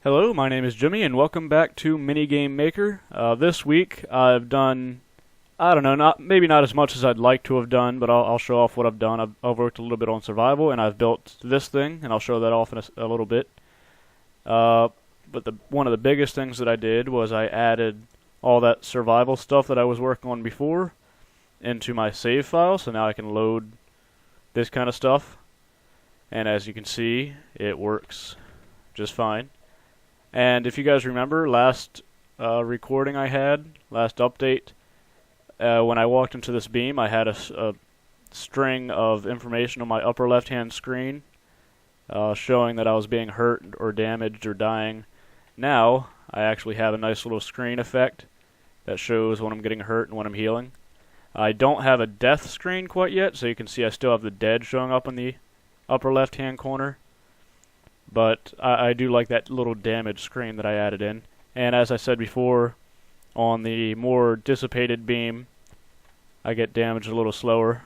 Hello, my name is Jimmy, and welcome back to MiniGameMaker. This week I've done, I don't know, maybe not as much as I'd like to have done, but I'll show off what I've done. I've worked a little bit on survival, and I've built this thing, and I'll show that off in a little bit. But one of the biggest things that I did was I added all that survival stuff that I was working on before into my save file, so now I can load this kind of stuff. And as you can see, it works just fine. And if you guys remember, last recording I had, last update, when I walked into this beam, I had a string of information on my upper left-hand screen showing that I was being hurt or damaged or dying. Now, I actually have a nice little screen effect that shows when I'm getting hurt and when I'm healing. I don't have a death screen quite yet, so you can see I still have the dead showing up in the upper left-hand corner. But I do like that little damage screen that I added in. And as I said before, on the more dissipated beam, I get damaged a little slower.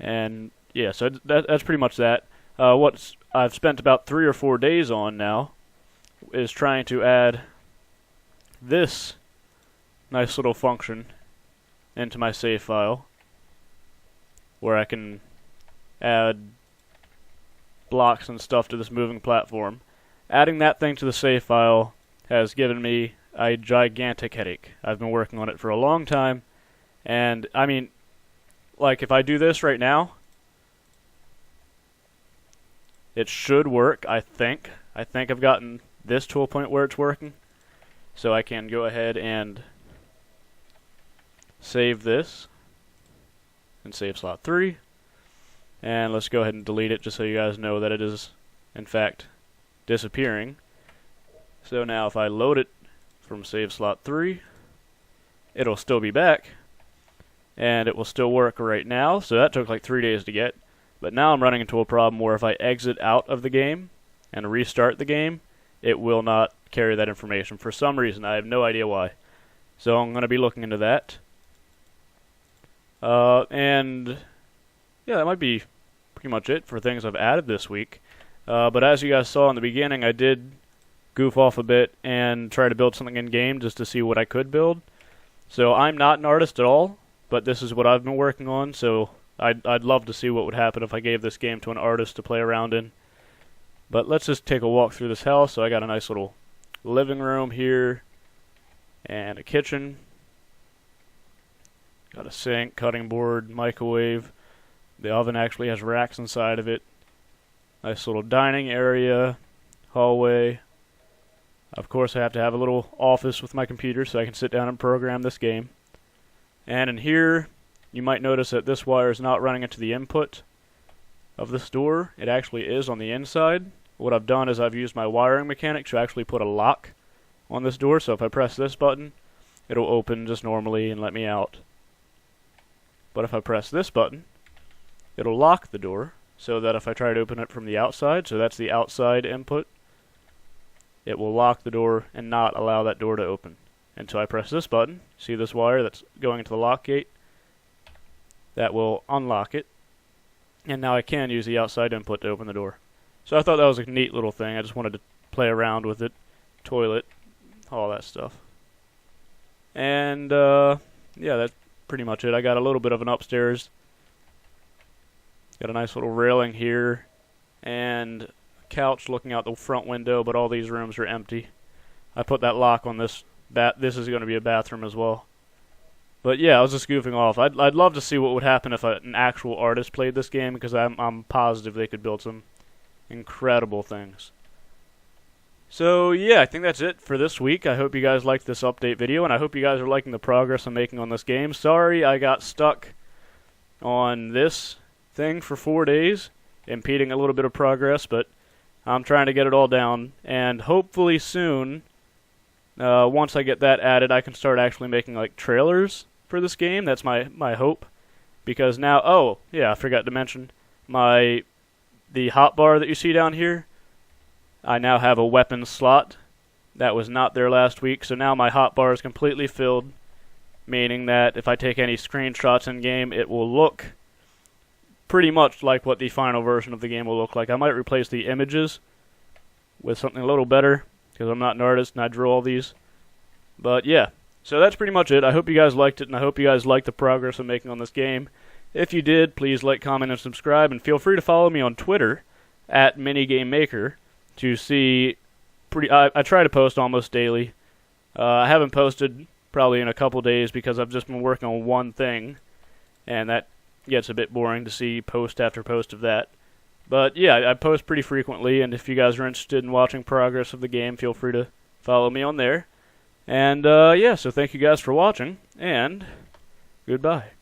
And yeah, so that's pretty much that. What I've spent about 3 or 4 days on now is trying to add this nice little function into my save file, where I can add blocks and stuff to this moving platform. Adding that thing to the save file has given me a gigantic headache. I've been working on it for a long time, and I mean, like, if I do this right now, it should work, I think. I think I've gotten this to a point where it's working, so I can go ahead and save this and save slot 3. And let's go ahead and delete it just so you guys know that it is, in fact, disappearing. So now if I load it from save slot 3, it'll still be back, and it will still work right now. So that took like 3 days to get. But now I'm running into a problem where if I exit out of the game and restart the game, it will not carry that information for some reason. I have no idea why. So I'm going to be looking into that. And yeah, that might be pretty much it for things I've added this week. But as you guys saw in the beginning, I did goof off a bit and try to build something in-game just to see what I could build. So I'm not an artist at all, but this is what I've been working on, so I'd love to see what would happen if I gave this game to an artist to play around in. But let's just take a walk through this house. So I got a nice little living room here, and a kitchen. Got a sink, cutting board, microwave. The oven actually has racks inside of it. Nice little dining area, hallway. Of course, I have to have a little office with my computer so I can sit down and program this game. And in here, you might notice that this wire is not running into the input of this door. It actually is on the inside. What I've done is I've used my wiring mechanic to actually put a lock on this door. So if I press this button, it'll open just normally and let me out. But if I press this button, it'll lock the door, so that if I try to open it from the outside, so that's the outside input, it will lock the door and not allow that door to open. Until I press this button, see this wire that's going into the lock gate? That will unlock it, and now I can use the outside input to open the door. So I thought that was a neat little thing. I just wanted to play around with it, toilet, all that stuff. And yeah, that's pretty much it. I got a little bit of an upstairs. Got a nice little railing here, and a couch looking out the front window, but all these rooms are empty. I put that lock on this. This is going to be a bathroom as well. But yeah, I was just goofing off. I'd love to see what would happen if an actual artist played this game, because I'm positive they could build some incredible things. So yeah, I think that's it for this week. I hope you guys liked this update video, and I hope you guys are liking the progress I'm making on this game. Sorry I got stuck on this thing for 4 days, impeding a little bit of progress, but I'm trying to get it all down, and hopefully soon, once I get that added, I can start actually making like trailers for this game. That's my hope, because now, oh yeah, I forgot to mention, the hotbar that you see down here, I now have a weapon slot that was not there last week, so now my hotbar is completely filled, meaning that if I take any screenshots in game, it will look pretty much like what the final version of the game will look like. I might replace the images with something a little better, because I'm not an artist and I draw all these. But yeah, so that's pretty much it. I hope you guys liked it, and I hope you guys liked the progress I'm making on this game. If you did, please like, comment, and subscribe, and feel free to follow me on Twitter at MiniGameMaker to see. I try to post almost daily. I haven't posted probably in a couple days because I've just been working on one thing, and that gets a bit boring to see post after post of that. But yeah, I post pretty frequently, and if you guys are interested in watching progress of the game, feel free to follow me on there. And yeah, so thank you guys for watching, and goodbye.